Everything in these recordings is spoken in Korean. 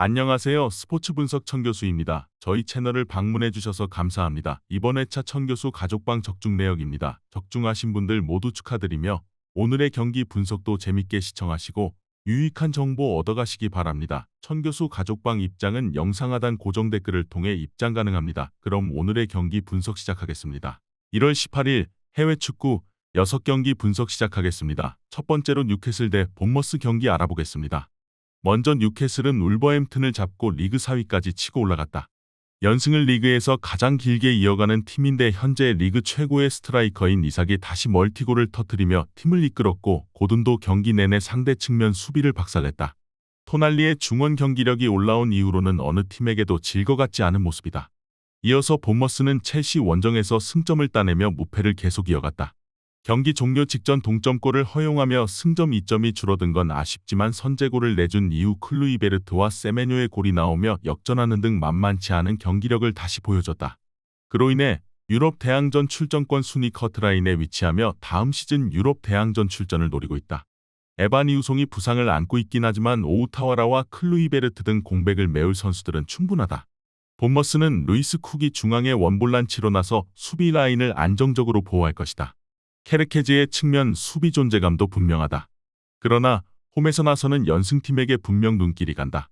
안녕하세요. 스포츠 분석 천교수입니다. 저희 채널을 방문해 주셔서 감사합니다. 이번 회차 천교수 가족방 적중 내역입니다. 적중하신 분들 모두 축하드리며 오늘의 경기 분석도 재밌게 시청하시고 유익한 정보 얻어가시기 바랍니다. 천교수 가족방 입장은 영상 하단 고정 댓글을 통해 입장 가능합니다. 그럼 오늘의 경기 분석 시작하겠습니다. 1월 18일 해외 축구 6경기 분석 시작하겠습니다. 첫 번째로 뉴캐슬 대 본머스 경기 알아보겠습니다. 먼저 뉴캐슬은 울버햄튼을 잡고 리그 4위까지 치고 올라갔다. 연승을 리그에서 가장 길게 이어가는 팀인데 현재 리그 최고의 스트라이커인 이삭이 다시 멀티골을 터뜨리며 팀을 이끌었고 고든도 경기 내내 상대 측면 수비를 박살냈다. 토날리의 중원 경기력이 올라온 이후로는 어느 팀에게도 질 것 같지 않은 모습이다. 이어서 본머스는 첼시 원정에서 승점을 따내며 무패를 계속 이어갔다. 경기 종료 직전 동점골을 허용하며 승점 2점이 줄어든 건 아쉽지만 선제골을 내준 이후 클루이베르트와 세메뇨의 골이 나오며 역전하는 등 만만치 않은 경기력을 다시 보여줬다. 그로 인해 유럽 대항전 출전권 순위 커트라인에 위치하며 다음 시즌 유럽 대항전 출전을 노리고 있다. 에반 이우송이 부상을 안고 있긴 하지만 오우타와라와 클루이베르트 등 공백을 메울 선수들은 충분하다. 본머스는 루이스 쿡이 중앙에 원볼란치로 나서 수비 라인을 안정적으로 보호할 것이다. 케르케즈의 측면 수비 존재감도 분명하다. 그러나 홈에서 나서는 연승팀에게 분명 눈길이 간다.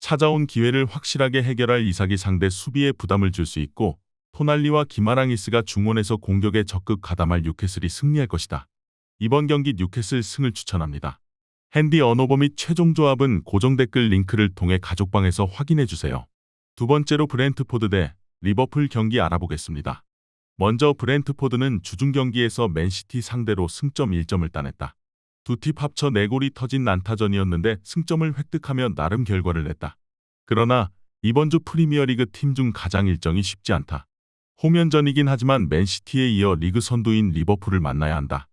찾아온 기회를 확실하게 해결할 이삭이 상대 수비에 부담을 줄 수 있고 토날리와 기마랑이스가 중원에서 공격에 적극 가담할 뉴캐슬이 승리할 것이다. 이번 경기 뉴캐슬 승을 추천합니다. 핸디 언어버 및 최종 조합은 고정 댓글 링크를 통해 가족방에서 확인해주세요. 두 번째로 브렌트포드 대 리버풀 경기 알아보겠습니다. 먼저 브렌트포드는 주중 경기에서 맨시티 상대로 승점 1점을 따냈다. 두 팀 합쳐 4골이 터진 난타전이었는데 승점을 획득하며 나름 결과를 냈다. 그러나 이번 주 프리미어리그 팀 중 가장 일정이 쉽지 않다. 홈연전이긴 하지만 맨시티에 이어 리그 선두인 리버풀을 만나야 한다.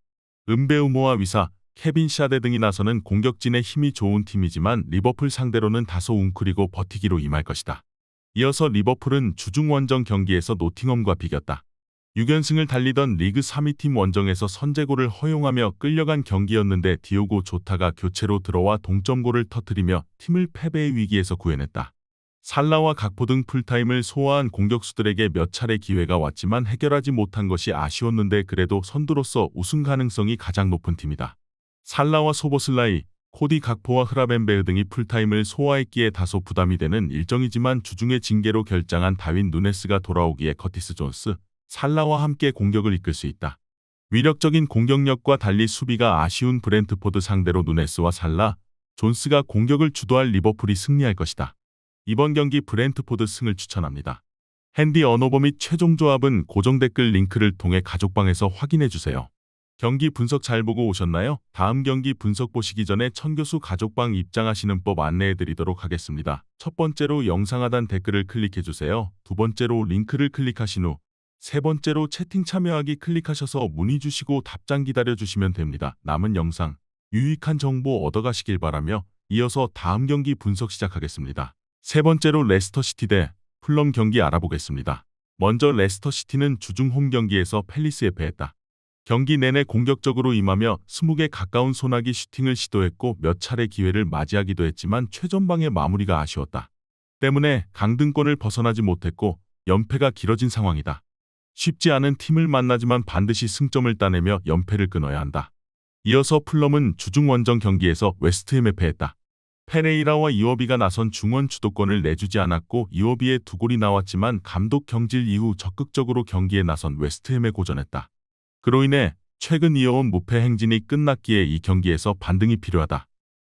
은베우모와 위사, 케빈 샤데 등이 나서는 공격진에 힘이 좋은 팀이지만 리버풀 상대로는 다소 웅크리고 버티기로 임할 것이다. 이어서 리버풀은 주중 원정 경기에서 노팅엄과 비겼다. 6연승을 달리던 리그 3위 팀 원정에서 선제골을 허용하며 끌려간 경기였는데 디오고 조타가 교체로 들어와 동점골을 터뜨리며 팀을 패배의 위기에서 구해냈다. 살라와 각포 등 풀타임을 소화한 공격수들에게 몇 차례 기회가 왔지만 해결하지 못한 것이 아쉬웠는데 그래도 선두로서 우승 가능성이 가장 높은 팀이다. 살라와 소보슬라이, 코디 각포와 흐라벤베흐 등이 풀타임을 소화했기에 다소 부담이 되는 일정이지만 주중에 징계로 결장한 다윈 누네스가 돌아오기에 커티스 존스, 살라와 함께 공격을 이끌 수 있다. 위력적인 공격력과 달리 수비가 아쉬운 브렌트포드 상대로 누네스와 살라, 존스가 공격을 주도할 리버풀이 승리할 것이다. 이번 경기 브렌트포드 승을 추천합니다. 핸디 언어버 및 최종 조합은 고정 댓글 링크를 통해 가족방에서 확인해주세요. 경기 분석 잘 보고 오셨나요? 다음 경기 분석 보시기 전에 천교수 가족방 입장하시는 법 안내해드리도록 하겠습니다. 첫 번째로 영상 하단 댓글을 클릭해주세요. 두 번째로 링크를 클릭하신 후 세 번째로 채팅 참여하기 클릭하셔서 문의 주시고 답장 기다려주시면 됩니다. 남은 영상, 유익한 정보 얻어가시길 바라며 이어서 다음 경기 분석 시작하겠습니다. 세 번째로 레스터시티 대 풀럼 경기 알아보겠습니다. 먼저 레스터시티는 주중 홈 경기에서 팰리스에 패했다. 경기 내내 공격적으로 임하며 20개 가까운 소나기 슈팅을 시도했고 몇 차례 기회를 맞이하기도 했지만 최전방의 마무리가 아쉬웠다. 때문에 강등권을 벗어나지 못했고 연패가 길어진 상황이다. 쉽지 않은 팀을 만나지만 반드시 승점을 따내며 연패를 끊어야 한다. 이어서 풀럼은 주중 원정 경기에서 웨스트햄에 패했다. 페레이라와 이워비가 나선 중원 주도권을 내주지 않았고 이워비의 2골이 나왔지만 감독 경질 이후 적극적으로 경기에 나선 웨스트햄에 고전했다. 그로 인해 최근 이어온 무패 행진이 끝났기에 이 경기에서 반등이 필요하다.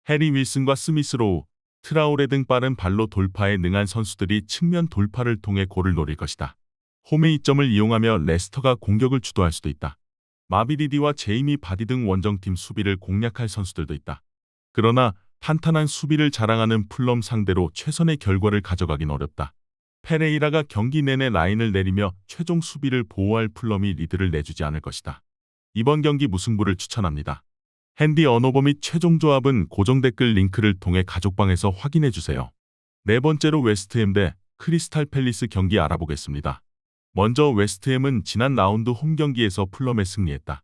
해리 윌슨과 스미스 로우, 트라오레 등 빠른 발로 돌파에 능한 선수들이 측면 돌파를 통해 골을 노릴 것이다. 홈의 이점을 이용하며 레스터가 공격을 주도할 수도 있다. 마비디디와 제이미 바디 등 원정팀 수비를 공략할 선수들도 있다. 그러나 탄탄한 수비를 자랑하는 풀럼 상대로 최선의 결과를 가져가긴 어렵다. 페레이라가 경기 내내 라인을 내리며 최종 수비를 보호할 풀럼이 리드를 내주지 않을 것이다. 이번 경기 무승부를 추천합니다. 핸디 언어버 및 최종 조합은 고정 댓글 링크를 통해 가족방에서 확인해주세요. 네 번째로 웨스트햄 대 크리스탈 팰리스 경기 알아보겠습니다. 먼저 웨스트햄은 지난 라운드 홈 경기에서 풀럼에 승리했다.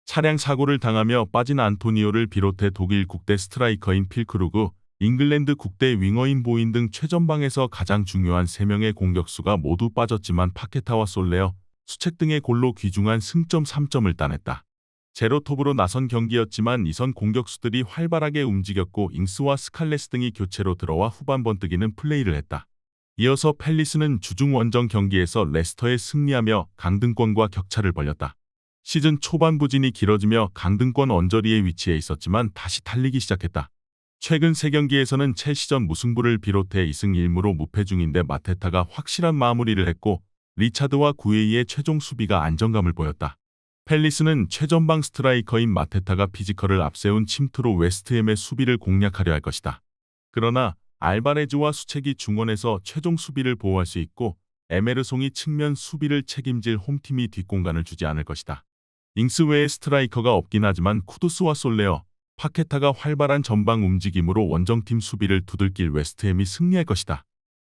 차량 사고를 당하며 빠진 안토니오를 비롯해 독일 국대 스트라이커인 필크루그, 잉글랜드 국대 윙어인 보인 등 최전방에서 가장 중요한 3명의 공격수가 모두 빠졌지만 파케타와 솔레어, 수책 등의 골로 귀중한 승점 3점을 따냈다. 제로톱으로 나선 경기였지만 이선 공격수들이 활발하게 움직였고 잉스와 스칼레스 등이 교체로 들어와 후반 번뜩이는 플레이를 했다. 이어서 팰리스는 주중 원정 경기에서 레스터에 승리하며 강등권과 격차를 벌였다. 시즌 초반 부진이 길어지며 강등권 언저리에 위치해 있었지만 다시 달리기 시작했다. 최근 3경기에서는 첼시전 무승부를 비롯해 2승 1무로 무패 중인데 마테타가 확실한 마무리를 했고 리차드와 구에이의 최종 수비가 안정감을 보였다. 팰리스는 최전방 스트라이커인 마테타가 피지컬을 앞세운 침투로 웨스트햄의 수비를 공략하려 할 것이다. 그러나 알바레즈와 수책이 중원에서 최종 수비를 보호할 수 있고 에메르송이 측면 수비를 책임질 홈팀이 뒷공간을 주지 않을 것이다. 잉스 외에 스트라이커가 없긴 하지만 쿠두스와 솔레어, 파케타가 활발한 전방 움직임으로 원정팀 수비를 두들길 웨스트햄이 승리할 것이다.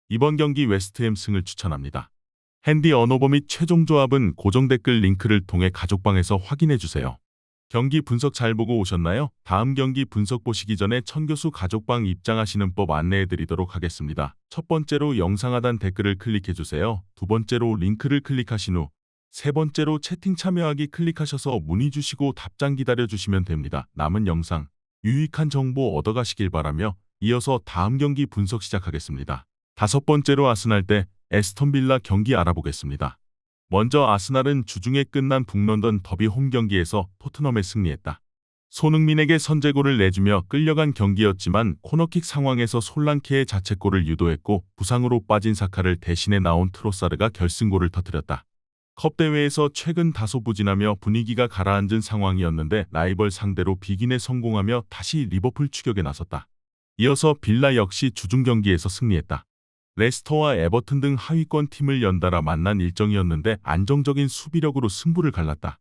이번 경기 웨스트햄 승을 추천합니다. 핸디 언어버 및 최종 조합은 고정 댓글 링크를 통해 가족방에서 확인해주세요. 경기 분석 잘 보고 오셨나요? 다음 경기 분석 보시기 전에 천교수 가족방 입장하시는 법 안내해드리도록 하겠습니다. 첫 번째로 영상 하단 댓글을 클릭해주세요. 두 번째로 링크를 클릭하신 후 세 번째로 채팅 참여하기 클릭하셔서 문의 주시고 답장 기다려주시면 됩니다. 남은 영상 유익한 정보 얻어가시길 바라며 이어서 다음 경기 분석 시작하겠습니다. 다섯 번째로 아스날 대 에스턴 빌라 경기 알아보겠습니다. 먼저 아스날은 주중에 끝난 북런던 더비 홈 경기에서 토트넘에 승리했다. 손흥민에게 선제골을 내주며 끌려간 경기였지만 코너킥 상황에서 솔랑케의 자책골을 유도했고 부상으로 빠진 사카를 대신해 나온 트로사르가 결승골을 터뜨렸다. 컵 대회에서 최근 다소 부진하며 분위기가 가라앉은 상황이었는데 라이벌 상대로 비긴에 성공하며 다시 리버풀 추격에 나섰다. 이어서 빌라 역시 주중 경기에서 승리했다. 레스터와 에버튼 등 하위권 팀을 연달아 만난 일정이었는데 안정적인 수비력으로 승부를 갈랐다.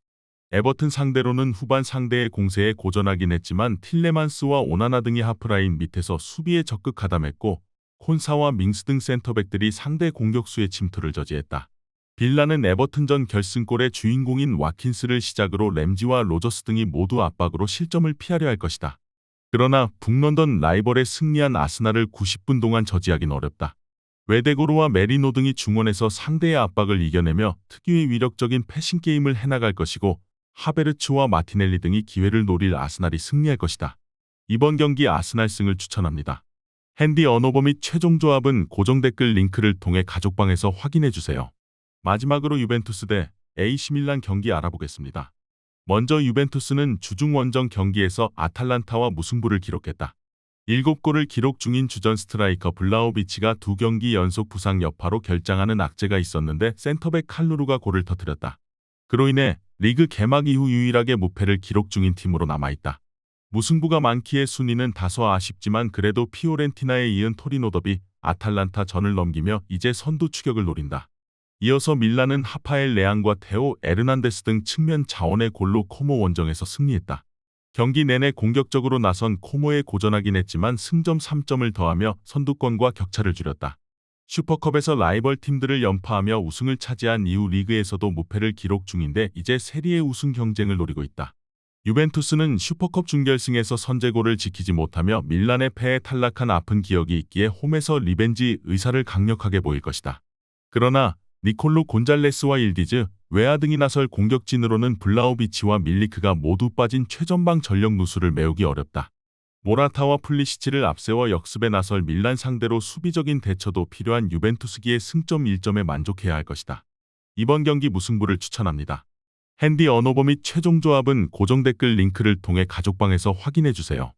에버튼 상대로는 후반 상대의 공세에 고전하긴 했지만 틸레만스와 오나나 등이 하프라인 밑에서 수비에 적극 가담했고 콘사와 밍스 등 센터백들이 상대 공격수의 침투를 저지했다. 빌라는 에버튼전 결승골의 주인공인 와킨스를 시작으로 램지와 로저스 등이 모두 압박으로 실점을 피하려 할 것이다. 그러나 북런던 라이벌에 승리한 아스날을 90분 동안 저지하긴 어렵다. 웨데고르와 메리노 등이 중원에서 상대의 압박을 이겨내며 특유의 위력적인 패싱 게임을 해나갈 것이고 하베르츠와 마티넬리 등이 기회를 노릴 아스날이 승리할 것이다. 이번 경기 아스날 승을 추천합니다. 핸디 언어버 및 최종 조합은 고정 댓글 링크를 통해 가족방에서 확인해주세요. 마지막으로 유벤투스 대 AC 밀란 경기 알아보겠습니다. 먼저 유벤투스는 주중 원정 경기에서 아탈란타와 무승부를 기록했다. 7골을 기록 중인 주전 스트라이커 블라호비치가 2경기 연속 부상 여파로 결장하는 악재가 있었는데 센터백 칼루루가 골을 터뜨렸다. 그로 인해 리그 개막 이후 유일하게 무패를 기록 중인 팀으로 남아있다. 무승부가 많기에 순위는 다소 아쉽지만 그래도 피오렌티나에 이은 토리노 더비 아탈란타 전을 넘기며 이제 선두 추격을 노린다. 이어서 밀란은 하파엘 레앙과 테오 에르난데스 등 측면 자원의 골로 코모 원정에서 승리했다. 경기 내내 공격적으로 나선 코모에 고전하긴 했지만 승점 3점을 더하며 선두권과 격차를 줄였다. 슈퍼컵에서 라이벌 팀들을 연파하며 우승을 차지한 이후 리그에서도 무패를 기록 중인데 이제 세리에 우승 경쟁을 노리고 있다. 유벤투스는 슈퍼컵 준결승에서 선제골을 지키지 못하며 밀란의 패에 탈락한 아픈 기억이 있기에 홈에서 리벤지 의사를 강력하게 보일 것이다. 그러나 니콜로 곤잘레스와 일디즈, 웨아 등이 나설 공격진으로는 블라호비치와 밀리크가 모두 빠진 최전방 전력 누수를 메우기 어렵다. 모라타와 플리시치를 앞세워 역습에 나설 밀란 상대로 수비적인 대처도 필요한 유벤투스기에 승점 1점에 만족해야 할 것이다. 이번 경기 무승부를 추천합니다. 핸디 언어버 및 최종 조합은 고정 댓글 링크를 통해 가족방에서 확인해주세요.